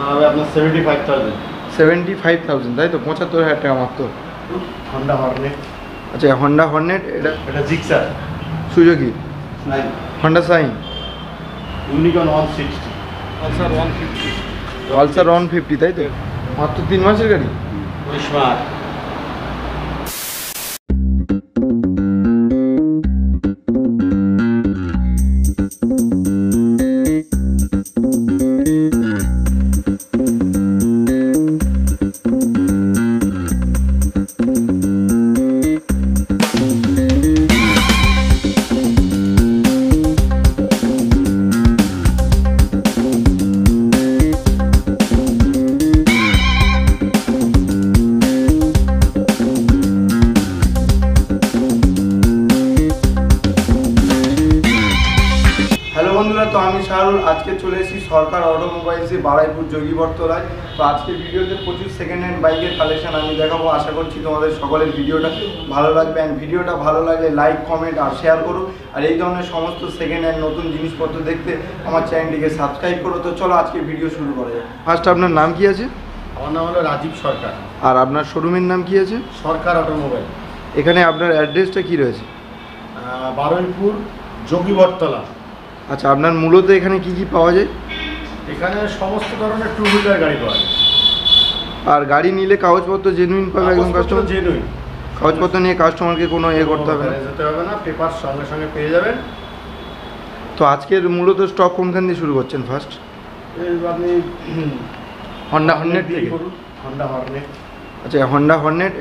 আপনার 75,000। 75,000 তাই তো, 75,000 টাকা মাত্র। Honda Hornet. আচ্ছা, হন্ডা হর্নেট। এটা Gixxer. Suzuki Honda Shine. Unicorn 160। Pulsar 150 তাই তো, মাত্র 3 মাসের গাড়ি। স্মার্ট। বন্ধুরা, তো আমি শাহরুল আজকে চলে এসেছি সরকার অটোমোবাইলসে বারাইপুর যোগীবরতলায়। তো আজকে ভিডিওতে প্রচুর সেকেন্ড হ্যান্ড বাইকের কালেকশন আমি দেখাবো। আশা করছি তোমাদের সকলের ভিডিওটা ভালো লাগবে। অ্যান্ড ভিডিওটা ভালো লাগলে লাইক, কমেন্ট আর শেয়ার করো। আর এই ধরনের সমস্ত সেকেন্ড হ্যান্ড নতুন জিনিসপত্র দেখতে আমার চ্যানেলটিকে সাবস্ক্রাইব করো। তো চলো আজকে ভিডিও শুরু করা যায়। ফার্স্ট আপনার নাম কি আছে? আমার নাম হলো রাজীব সরকার। আর আপনার শোরুমের নাম কি আছে? সরকার অটোমোবাইল। এখানে আপনার অ্যাড্রেসটা কি রয়েছে? বারুইপুর যোগীবরতলা। আচ্ছা, আপনার মূলত এখানে কি কি পাওয়া যায়? এখানে সমস্ত ধরনের টু হুইলার গাড়ি পাওয়া যায়। আর গাড়ি নিলে কাগজপত্র জেনুইন পাবে একদম? কাস্টমার জেনুইন কাগজপত্র নিয়ে কাস্টমারকে কোনো করতে হবে না? যেতে হবে না, পেপার সঙ্গে সঙ্গে পেয়ে যাবেন। তো আজকের মূলত স্টক কোনখান দিয়ে শুরু করছেন ফার্স্ট? আপনি হন্ডা হর্নেট থেকে করুন। Honda Hornet. আচ্ছা, হন্ডা হর্নেট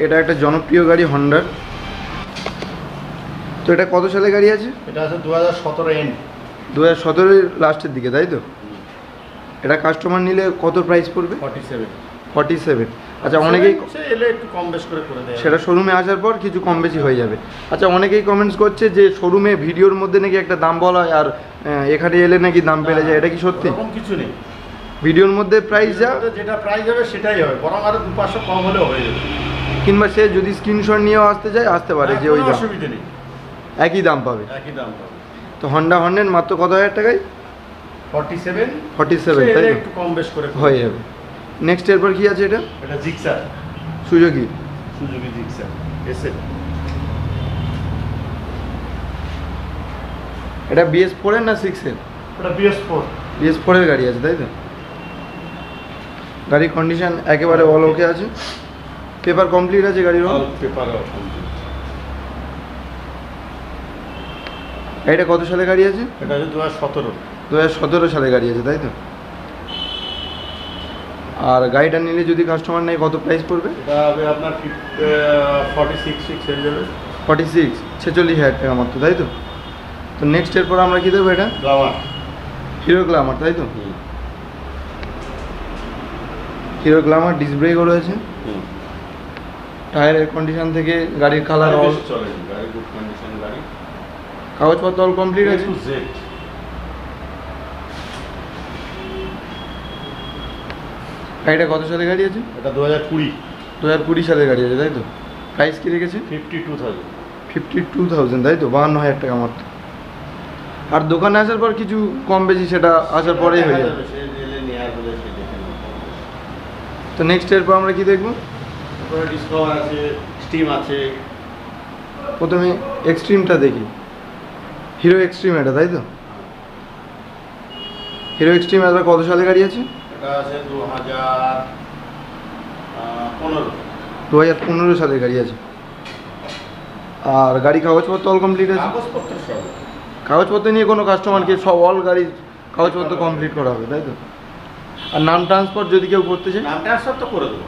এটা একটা জনপ্রিয় গাড়ি হন্ডার। তো এটা কত সালে গাড়ি আছে? এটা আছে 2017 এন্ড। 2017 লাস্টের দিকে তাই তো? এটা কাস্টমার নিলে কত প্রাইস পড়বে? 47। আচ্ছা, অনেকেই এলে একটু কম বেশ করে দেয়, সেটা শোরুমে আসার পর কিছু কম বেশি হয়ে যাবে। আচ্ছা, অনেকেই কমেন্টস করছে যে শোরুমে ভিডিওর মধ্যে নাকি একটা দাম বলা হয় আর এখানে এলে নাকি দাম বেড়ে যায়, এটা কি সত্যি? এরকম কিছু নেই। ভিডিওর মধ্যে প্রাইস যেটা প্রাইস হবে সেটাই হবে, বরং আরো 2-500 কম হলেও হয়ে যাবে। কিংবা সে যদি স্ক্রিনশট নিয়েও আসতে চায় আসতে পারে, যে ওই অসুবিধা নেই, একই দাম পাবে। একই দাম পাবে। তো হন্ডা হর্নেট মাত্র কত হাজার টাকায়? 47 তাই তো? একটু কম বেশ করে হয়ে যাবে। নেক্সট এরপর কি আছে? এটা জিক্সার। Suzuki Gixxer SL. এটা BS4 এর না 6 এর? এটা BS4 এর গাড়ি আছে তাই তো? গাড়ির কন্ডিশন একেবারে অল ওকে আছে? পেপার কমপ্লিট আছে গাড়ির? Paper complete. এটা কত সালে গাড়ি আছে? এটা আছে 2017 সালে গাড়ি আছে তাই তো? আর গাড়িটা নিলে যদি কাস্টমার নেয় কত প্রাইস পড়বে? এটা হবে আপনার 46 হয়ে যাবে। 46,000 টাকা মাত্র তাই তো? তো নেক্সট এরপর আমরা কি দেবো? এটা গ্ল্যামার, হিরো গ্ল্যামার তাই তো? হিরো গ্ল্যামার ডিস্ক ব্রেকও রয়েছে। টায়ারের কন্ডিশন থেকে গাড়ির কালার অল চলে, গাড়ি গুড কন্ডিশন গাড়ি। কাগজপত্র অল কমপ্লিট আছে? গাড়িটা কত সালে গাড়ি আছে? এটা 2020 সালের গাড়ি আছে তাই তো? প্রাইস কি রেখেছে? 52,000 তাই তো? 52,000 টাকা মাত্র। আর দোকানে আসার পর কিছু কম বেশি সেটা আসার পরেই হয়ে যাবে। তো নেক্সট এরপর আমরা কি দেখবো? ডিসকভার আছে, স্টিম আছে। প্রথমে এক্সট্রিমটা দেখি। হিরো এক্সট্রিম এটা তাই তো? হিরো এক্সট্রিম এটা কত সালে গাড়ি আছে? এটা আছে 2015। 2015 সালের গাড়ি আছে। আর গাড়ি কাগজপত্র অল কমপ্লিট আছে? কাগজপত্র নিয়ে কোনো কাস্টমারকে সব অল গাড়ির কাগজপত্র কমপ্লিট করা হবে তাই তো? আর নাম ট্রান্সফার যদি কেউ করতে চায়? নাম ট্রান্সফার তো করে দেবো।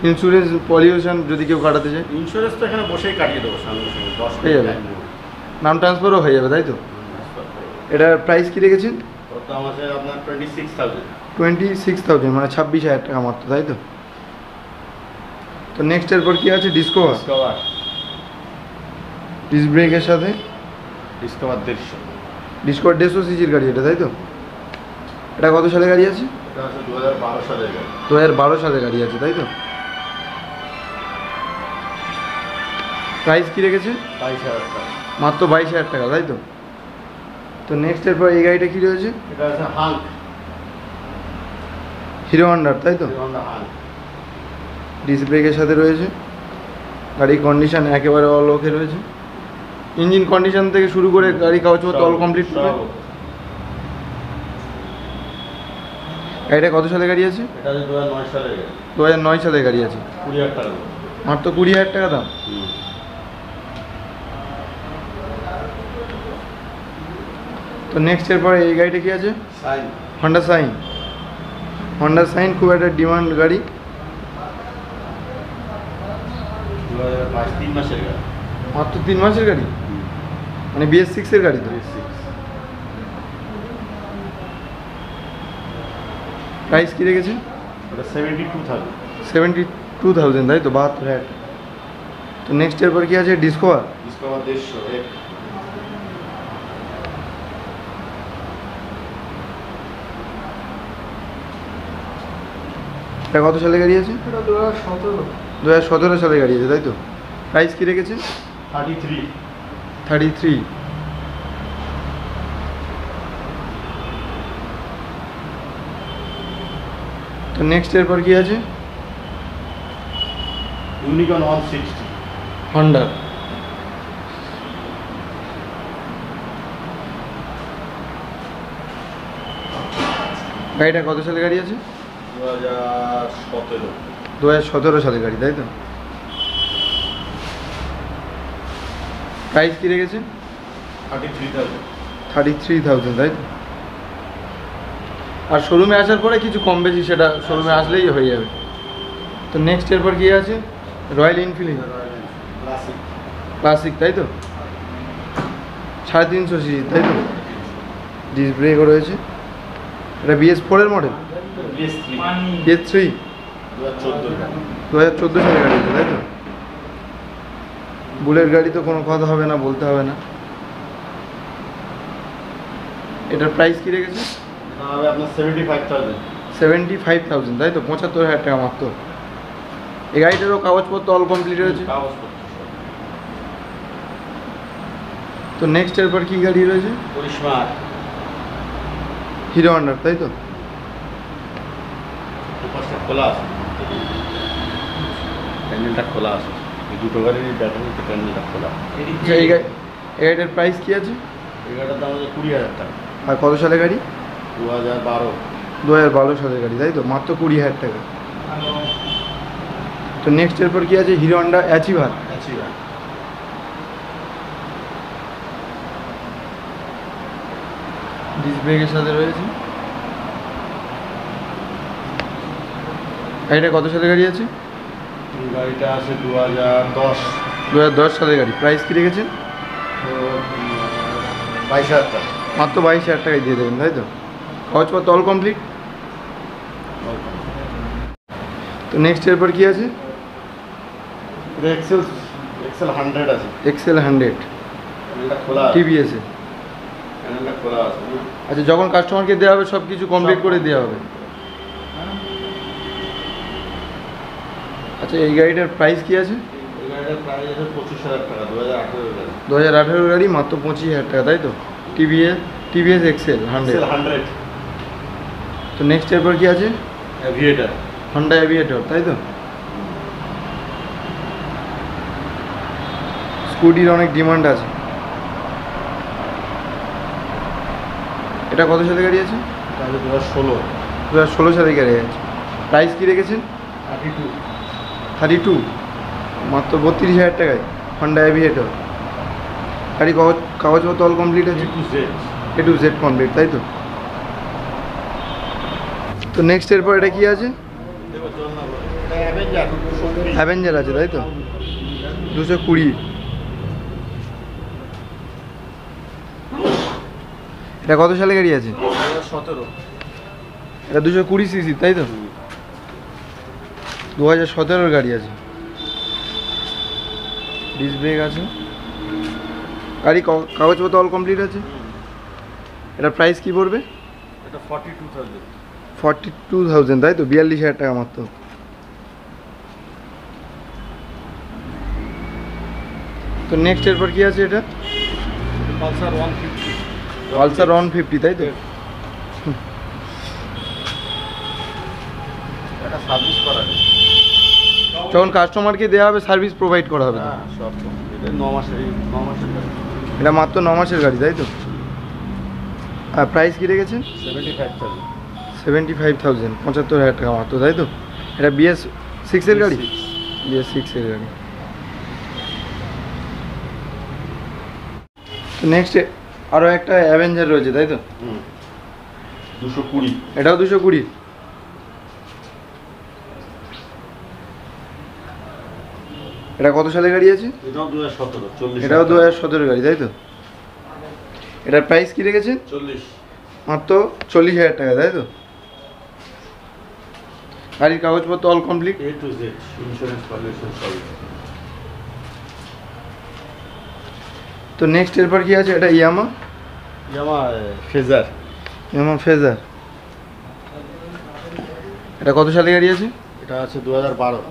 ইন্স্যুরেন্স পলিউশন যদি কেউ কাটাতে চায়? ইন্স্যুরেন্স তো এখানে বসেই কাটিয়ে দেবো, সঙ্গে সঙ্গে 10 হয়ে যাবে। নাম ট্রান্সফারও হয়ে যাবে তাই তো? এটার প্রাইস কি রেখেছেন? ওর দাম আছে আপনার 26,000। 26,000 মানে 26,000 টাকা মাত্র তাই তো? তো নেক্সট এরপর কি আছে? ডিসকভার ডিস্ক ব্রেকের সাথে। ডিসকভার 150 সিসির গাড়ি এটা তাই তো? এটা কত সালে গাড়ি আছে? এটা আছে 2012 সালের গাড়ি। 2012 সালে গাড়ি আছে তাই তো? প্রাইস কি রেখেছে? 22,000 টাকা। মাত্র 22,000 টাকা তাই তো? তো নেক্সট এরপর এই গাড়িটা কি রয়েছে? এটা আছে হাঙ্ক। হিরো হন্ডার, তাই তো? হিরো হন্ডা হান। ডিস্ক ব্রেকের সাথে রয়েছে। গাড়ির কন্ডিশন একেবারে অল ওকে রয়েছে। ইঞ্জিন কন্ডিশন থেকে শুরু করে গাড়ি কাগজপত্র অল কমপ্লিট। গাড়িটা কত সালে গাড়ি আছে? এটা 2009 সালের গাড়ি। 2009 সালে গাড়ি আছে। 20,000 টাকা। মাত্র 20,000 টাকা দাম। তো নেক্সট এরপরে এই গাড়িটা কি আছে? Shine. Honda Shine. Honda Shine খুব একটা ডিমান্ড গাড়ি। 2005 3 মাসের গাড়ি। মাত্র 3 মাসের গাড়ি, মানে BS6 এর গাড়ি তো। প্রাইস কি রেখেছে? ওটা 72,000। 72,000, তাই তো? 72,000। তো নেক্সট এরপর কি আছে? ডিসকভার। ডিসকভার 150 এটা কত সালে গাড়ি আছে? এটা 2017। 2017 সালে গাড়ি আছে, তাই তো? প্রাইস কি রেখেছে? 33। 33। তো নেক্সট এরপর কি আছে? ইউনিকর্ন 160। হন্ডা। গাড়িটা কত সালে গাড়ি আছে? 2017। 2017 সালে গাড়ি, তাই তো? প্রাইস কি রেখেছে? 33,000। 33,000, তাই তো? আর শোরুমে আসার পরে কিছু কম বেশি সেটা শোরুমে আসলেই হয়ে যাবে। তো নেক্সট এরপর কি আছে? Royal Enfield classic. ক্লাসিক, তাই তো? 350 সিসি, তাই তো? ডিস্ক ব্রেকও রয়েছে। এটা BS4 এর মডেল। BS3 2014 সালের গাড়ি, তাই তো? বুলেট গাড়ি তো কোনো কথা হবে না, বলতে হবে না। এটার প্রাইস কি রেখেছে? হবে আপনার 75,000। 75,000, তাই তো? 75,000 টাকা মাত্র। এই গাড়িটারও কাগজপত্র অল কমপ্লিট রয়েছে। তো নেক্সট এরপর কি গাড়ি রয়েছে? করিশমা হিরো হন্ডার, তাই তো? পাশটা খোলা আছে, প্যান্ডেলটা খোলা আছে। এই দুটো গাড়ির ব্যাটারিতে প্যান্ডেলটা খোলা। আচ্ছা, এই গাড়িটার প্রাইস কি আছে? এই গাড়িটার দাম হচ্ছে 20,000 টাকা। আর কত সালে গাড়ি? 2012। 2012 সালের গাড়ি, তাই তো? মাত্র 20,000 টাকা। তো নেক্সট এরপর কি আছে? Hero Honda achiever. ডিস্ক ব্রেকের সাথে রয়েছে। গাড়িটা কত সালে গাড়ি আছে? গাড়িটা আছে 2010। 2010 সালের গাড়ি। প্রাইস কি রেখেছেন? তো 22,000 টাকা। মাত্র 22,000 টাকায় দিয়ে দেবেন, তাই তো? কাগজপত্র অল কমপ্লিট। তো নেক্সট এরপর কি আছে? এটা এক্সেল 100 আছে। এক্সেল 100 এটা খোলা আছে। TVS এ। প্যান্ডেলটা খোলা আছে। আচ্ছা, যখন কাস্টমারকে দেওয়া হবে সব কিছু কমপ্লিট করে দেওয়া হবে। আচ্ছা, এই গাড়িটার প্রাইস কি আছে? এই গাড়িটার প্রাইস আছে 25,000 টাকা। 2018 গাড়ি। 2018 গাড়ি, মাত্র 25,000 টাকা, তাই তো? TVS XL 100। তো নেক্সট এরপর কি আছে? অ্যাভিয়েটার। হন্ডা অ্যাভিয়েটর, তাই তো? স্কুটির অনেক ডিমান্ড আছে। এটা কত সালে গাড়ি আছে? তাহলে 2016। 2016 সালে গাড়ি আছে। প্রাইস কি রেখেছেন? 32। মাত্র 32,000 টাকায় হন্ডা অ্যাভিয়েটর গাড়ি। কাগজপত্র অল কমপ্লিট আছে। A to Z কমপ্লিট, তাই তো? তো নেক্সট এরপর এটা কি আছে? অ্যাভেঞ্জার আছে, তাই তো? 220। এটা কত সালে গাড়ি আছে? 2017। এটা 220 সিসি, তাই তো? 2017 গাড়ি আছে। ডিস্ক ব্রেক আছে। গাড়ি কাগজপত্র অল কমপ্লিট আছে। এটা প্রাইস কি পড়বে? এটা 42,000। 42,000, তাই তো? 42,000 টাকা মাত্র। তো নেক্সট এরপর কি আছে? এটা পালসার 150। পালসার 150, তাই তো? একটা সার্ভিস করা নেই। যখন কাস্টমারকে দেওয়া হবে সার্ভিস প্রোভাইড করা হবে তো? হ্যাঁ সব এটা 9 মাসের গাড়ি। এটা মাত্র 9 মাসের গাড়ি তাই তো? আর প্রাইস কী রেখেছেন? 75,000। 75,000, 75,000 টাকা মাত্র তাই তো? এটা BS6 এর গাড়ি? BS6 এর গাড়ি। তো নেক্সট আরও একটা অ্যাভেঞ্জার রয়েছে তাই তো? 220। এটাও 220। এটা কত সালের গাড়ি আছে? এটাও 2017। 40। এটাও 2017 গাড়ি তাই তো? এটার প্রাইস কী রেখেছেন? 40। মাত্র 40,000 টাকা তাই তো? গাড়ির কাগজপত্র all complete? A to Z insurance pollution সব। তো নেক্সট এরপর কি আছে? এটা ইয়ামা ফেজার। ফেজার। এটা কত সালে গাড়ি আছে? এটা আছে 2012।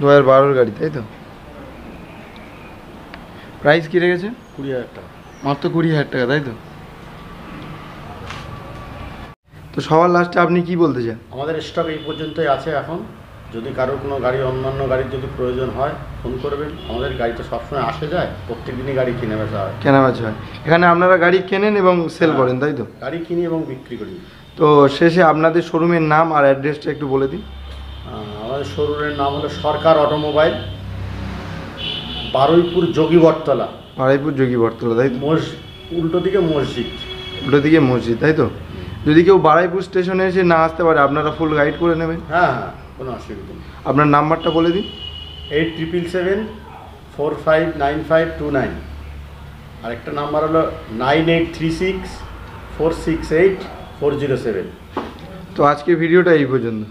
2012 গাড়ি তাই তো? প্রাইস কী রেখেছে? 20,000 টাকা। মাত্র 20,000 টাকা তাই তো? তো সবার লাস্টে আপনি কি বলতে চান? আমাদের স্টক এই পর্যন্তই আছে এখন। যদি কারোর কোনো গাড়ি, অন্যান্য গাড়ির যদি প্রয়োজন হয় ফোন করবেন। আমাদের গাড়িতে সবসময় আসে যায়, প্রত্যেক দিনই গাড়ি কিনে বেচা হয়। কেনাবেচা হয় এখানে? আপনারা গাড়ি কেনেন এবং সেল করেন তাই তো? গাড়ি কিনি এবং বিক্রি করি। তো শেষে আপনাদের শোরুমের নাম আর অ্যাড্রেসটা একটু বলে দিন। আমাদের শোরুমের নাম হলো সরকার অটোমোবাইল, বারুইপুর যোগীবরতলা। বারুইপুর যোগীবরতলা তাই তো? উল্টো দিকে মসজিদ। উল্টো দিকে মসজিদ তাই তো? যদি কেউ বারুইপুর স্টেশনে এসে না আসতে পারে আপনারা ফুল গাইড করে নেবেন? হ্যাঁ হ্যাঁ, কোনো অসুবিধা নেই। আপনার নাম্বারটা বলে দিন। 8777459529। আরেকটা নাম্বার হলো 9836468407। তো আজকের ভিডিওটা এই পর্যন্ত।